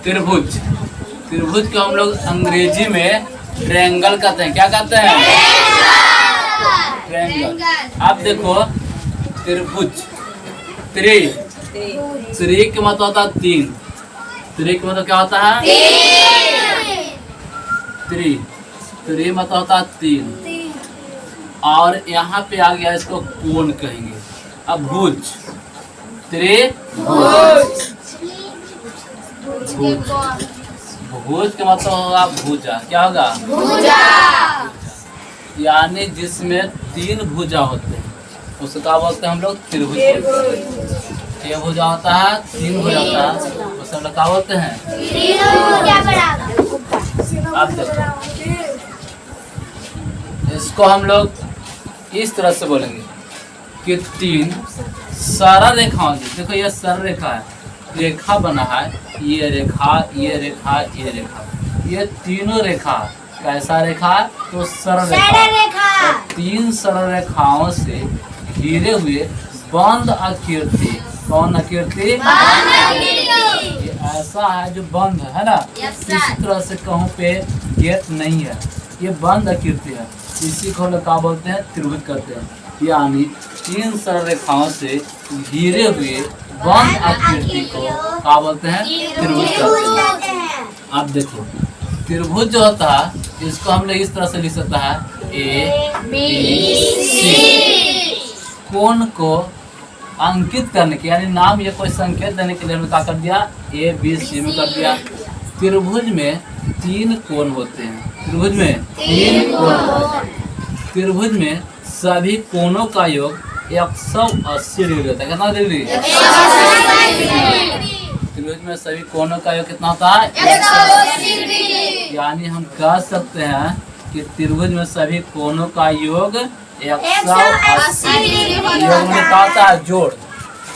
त्रिभुज। त्रिभुज को हम लोग अंग्रेजी में ट्रायंगल कहते हैं। क्या कहते हैं? ट्रायंगल। अब देखो त्रिभुज, त्रि का मतलब होता है तीन। त्रि का मतलब क्या होता है? त्रि मतलब होता है तीन। और यहाँ पे आ गया, इसको कोण कहेंगे। अब भुज, त्रिभुज। भुज का मतलब होगा भुजा। क्या होगा? भुजा। यानी जिसमें तीन भुजा होते हैं उसको क्या बोलते हैं हम लोग? त्रिभुज। छह भुजा होता है, तीन भुजा होता है, उसको हम लोग क्या बोलते हैं? अब देखो इसको हम लोग इस तरह से बोलेंगे कि तीन सरल रेखाओं से, देखो ये सरल रेखा है, रेखा बना है, ये रेखा, ये रेखा, ये रेखा, ये तीनों रेखा कैसा रेखा? तो सरल रेखा। तो तीन सरल रेखाओं से घिरे हुए बंद आकृति। कौन आकृति? ये ऐसा है जो बंद है ना, इस तरह से कहूँ पे गेट नहीं है, ये बंद आकृति है, इसी को लोग क्या बोलते हैं? त्रिभुज कहते हैं। यानी तीन सरल रेखाओं से घिरे हुए बंद आकृति को क्या बोलते हैं? त्रिभुज कहते हैं। अब देखो त्रिभुज जो होता है इसको हम लोग इस तरह से लिख सकता है ए बी सी। कोण को अंकित करने के, यानी नाम या कोई संकेत देने के लिए हमने क्या कर दिया? ए बी सी में कर दिया। त्रिभुज में तीन कोण होते हैं। त्रिभुज में तीन कोण होते हैं। त्रिभुज में सभी कोणों का योग 180 डिग्री होता है। कितना डिग्री? त्रिभुज में सभी कोणों का योग कितना होता है? 180 डिग्री। यानी हम कह सकते हैं कि त्रिभुज में सभी कोणों का योग 180 डिग्री। योग में क्या होता है? जोड़।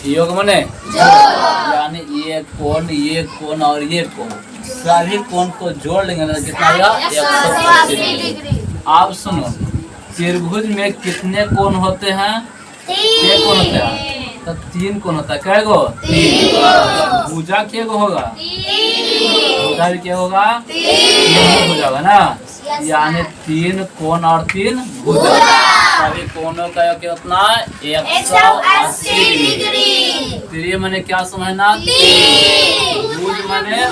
योग में यानी ये कोण और ये कोण, सभी कोण को जोड़ लेंगे ना, कितना आएगा? 180 डिग्री। आप सुनो, त्रिभुज में कितने कोण होते हैं? तीन कोण होते हैं। तो तीन कोण होता है। कै गो? तीन। भुजा के गो होगा? भुजा भी क्या होगा? तीन भुजा होगा ना, यानी तीन कोण और तीन भुजा, सभी कोणों का योग कितना? 180 डिग्री। त्रि माने क्या समझना? भुज माने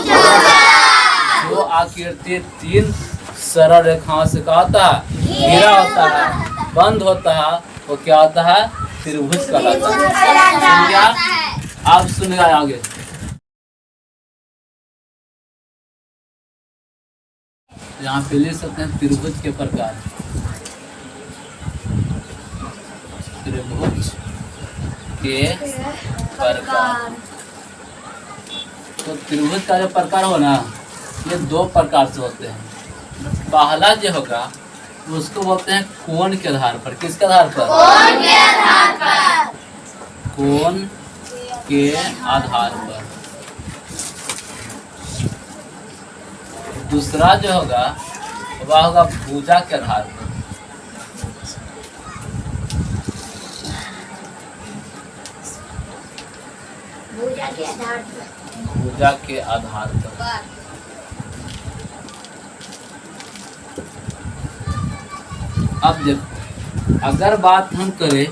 जो आकृति तीन सरल रेखाओं से क्या होता है? घिरा होता है, बंद होता है, वो क्या होता है? त्रिभुज कहलाता है। आप सुनिए आगे। यहाँ पे लिख सकते हैं त्रिभुज के प्रकार। त्रिभुज के प्रकार। तो त्रिभुज का जो प्रकार हो ना, ये दो प्रकार से होते हैं। पहला जो होगा उसको बोलते हैं कोण के आधार पर। किसके आधार पर? कोण के आधार पर। कोण के आधार पर। दूसरा जो होगा वह होगा भुजा के आधार पर। भुजा के आधार पर। भुजा के आधार पर। अब देखो, अगर बात हम करें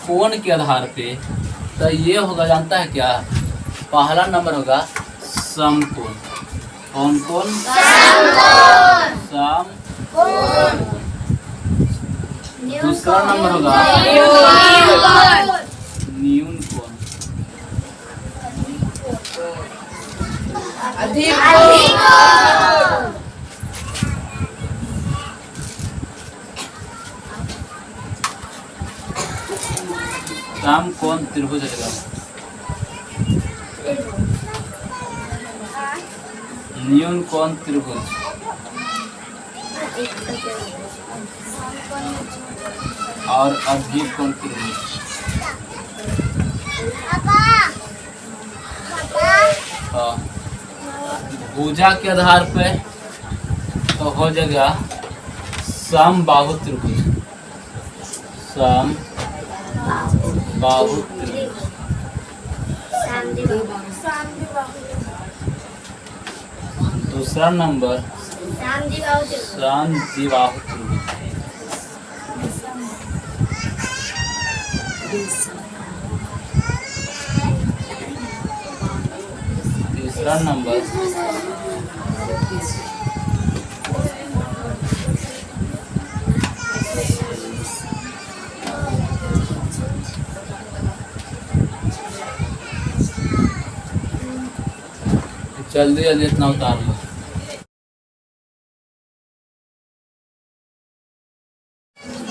कोण के आधार पे, तो ये होगा, जानता है क्या? पहला नंबर होगा समकोण। कौन कोण? समकोण। दूसरा नंबर होगा न्यून कोण। समकोण त्रिभुज रहेगा। न्यून कोण त्रिभुज। और अधिक कोण त्रिभुज। भुजा के आधार पे तो हो जाएगा समबाहु त्रिभुज। समबाहु त्रिभुज। दूसरा नंबर समद्विबाहु त्रिभुज। तीसरा नंबर जल्दी जल्दी इतना उतार लो।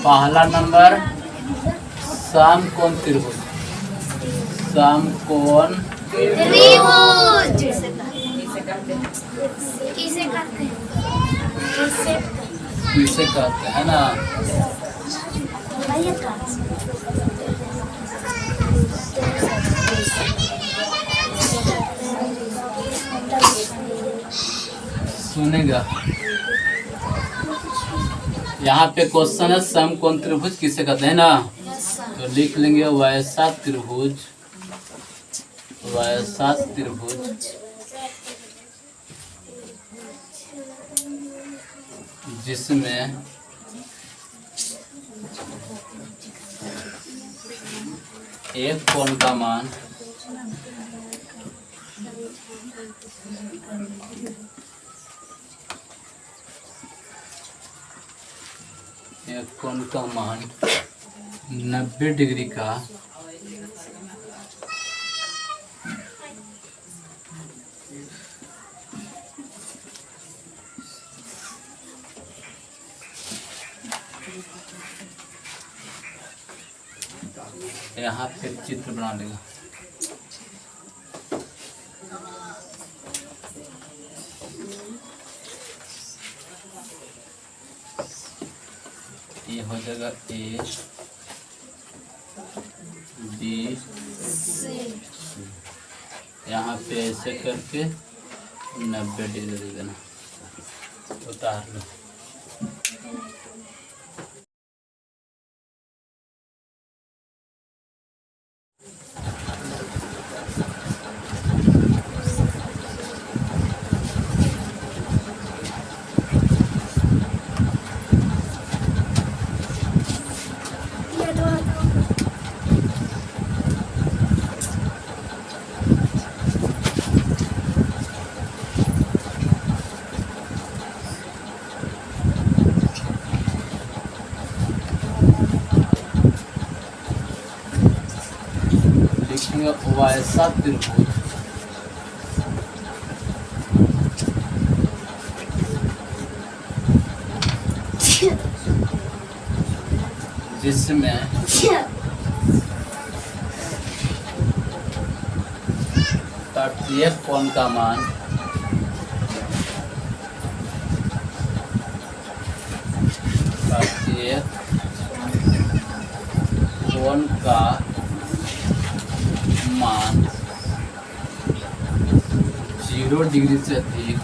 पहला नंबर समकोण त्रिभुज। समकोण त्रिभुज किसे कहते हैं ना। सुनेगा, यहाँ पे क्वेश्चन है समकोण त्रिभुज किसे कहते हैं ना, तो लिख लेंगे वैसा त्रिभुज। वैसा त्रिभुज जिसमें एक कोण का मान एक कोण का मान 90 डिग्री का यहाँ पे चित्र बना लेगा। ये हो जाएगा ए बी, यहाँ पे ऐसे करके 90 डिग्री दे देना। उतार लो। वैसा त्रिभुज जिसमें प्रत्येक कोण का मान प्रत्येक कोण का मान 0 डिग्री से अधिक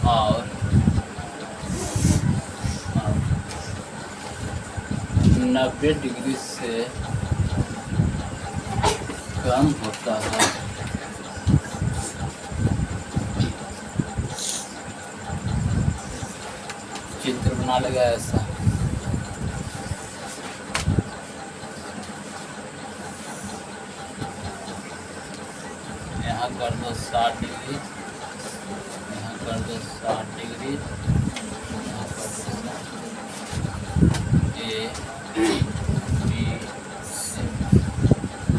और 90 डिग्री से कम होता है। चित्र बना लगा ऐसा। यहाँ कर दो 60 डिग्री, यहाँ कर दो 60 डिग्री, यहाँ कर दो ए बी सी।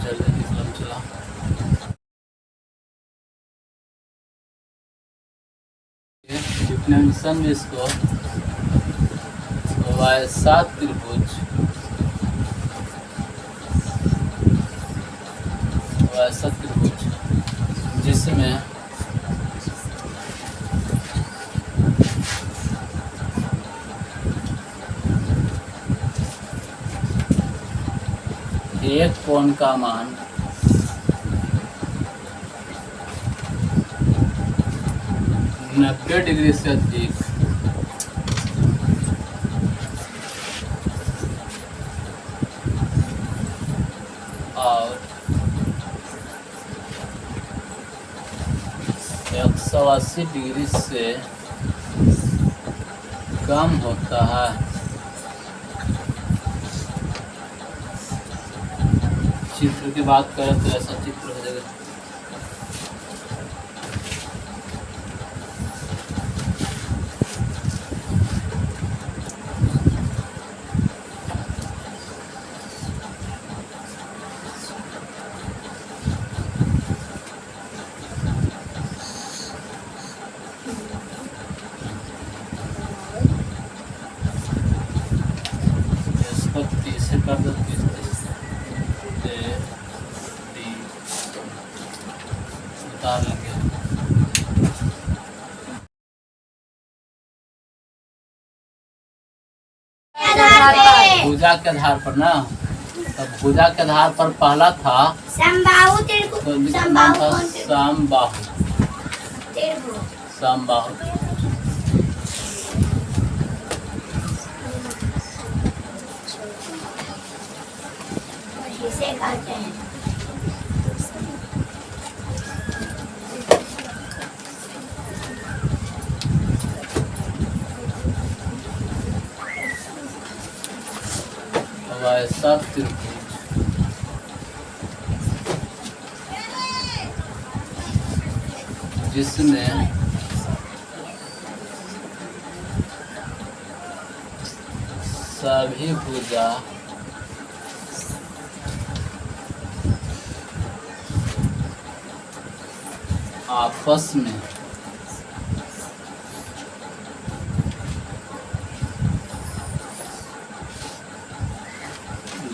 जल्दी कलम चला। डिफिनेशन में इसको वैसा त्रिभुज वैसा त्रिभुज जिसमें एक कोण का मान 90 डिग्री से अधिक 80 डिग्री से कम होता है। चित्र की बात करें तो ऐसा चित्र हो जाएगा। इसको 30 से कर दो, 30 उतार लेंगे। भुजा के आधार पर ना, तब भुजा के आधार पर पहला था समबाहु तो त्रिभुज। नाम था समबाहु। त्रिभुज। समबाहु इसे कहते हैं। वैसा त्रिभुज जिसमें सभी भुजा आपस में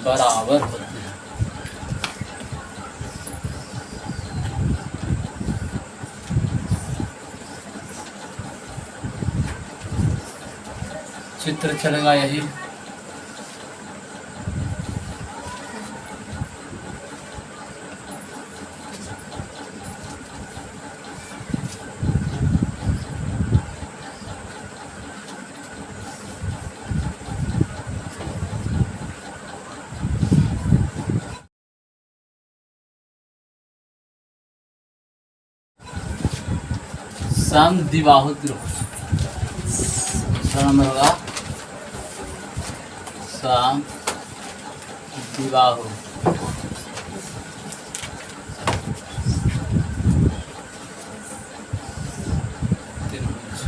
बराबर होते हैं। चित्र चलेगा यही। समद्विबाहु त्रिभुज। दूसरा नंबर होगा समद्विबाहु त्रिभुज।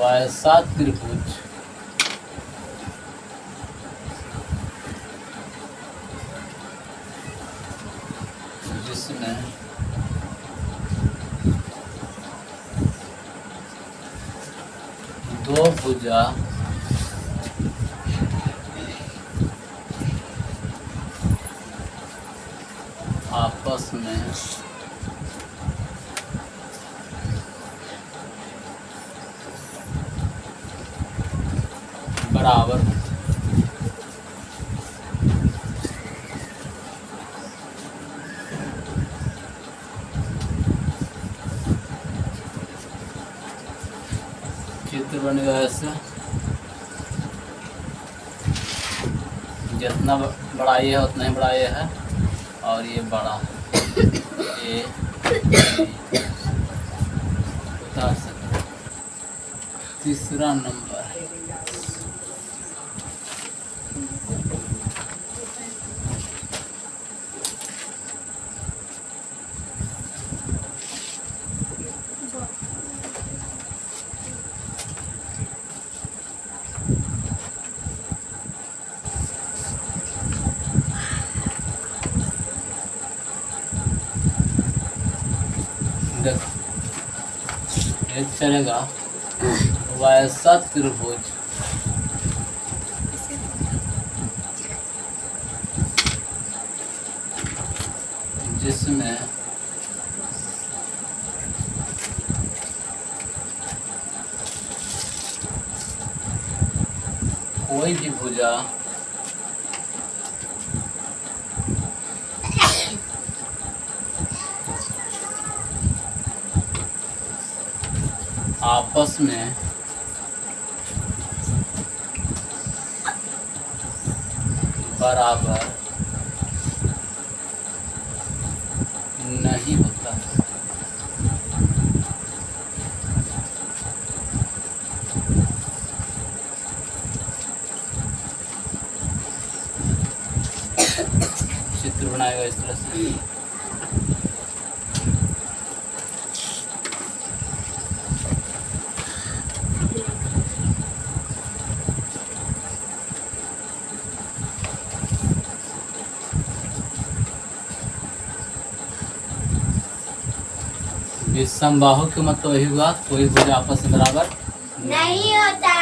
वैसा त्रिभुज जिसमें दो भुजा आपस में बराबर होते हैं। चित्र बनेगा ऐसा। जितना बड़ा ये है उतना ही बड़ा ये है, और ये बड़ा ये उतार सकते। तीसरा नंबर देखो, एक चलेगा वैसा त्रिभुज जिसमें कोई भी भुजा आपस में बराबर नहीं होता। चित्र बनाएगा इस तरह से। विषम बाहु के मतलब वही हुआ, कोई भुजा आपस में बराबर नहीं होता।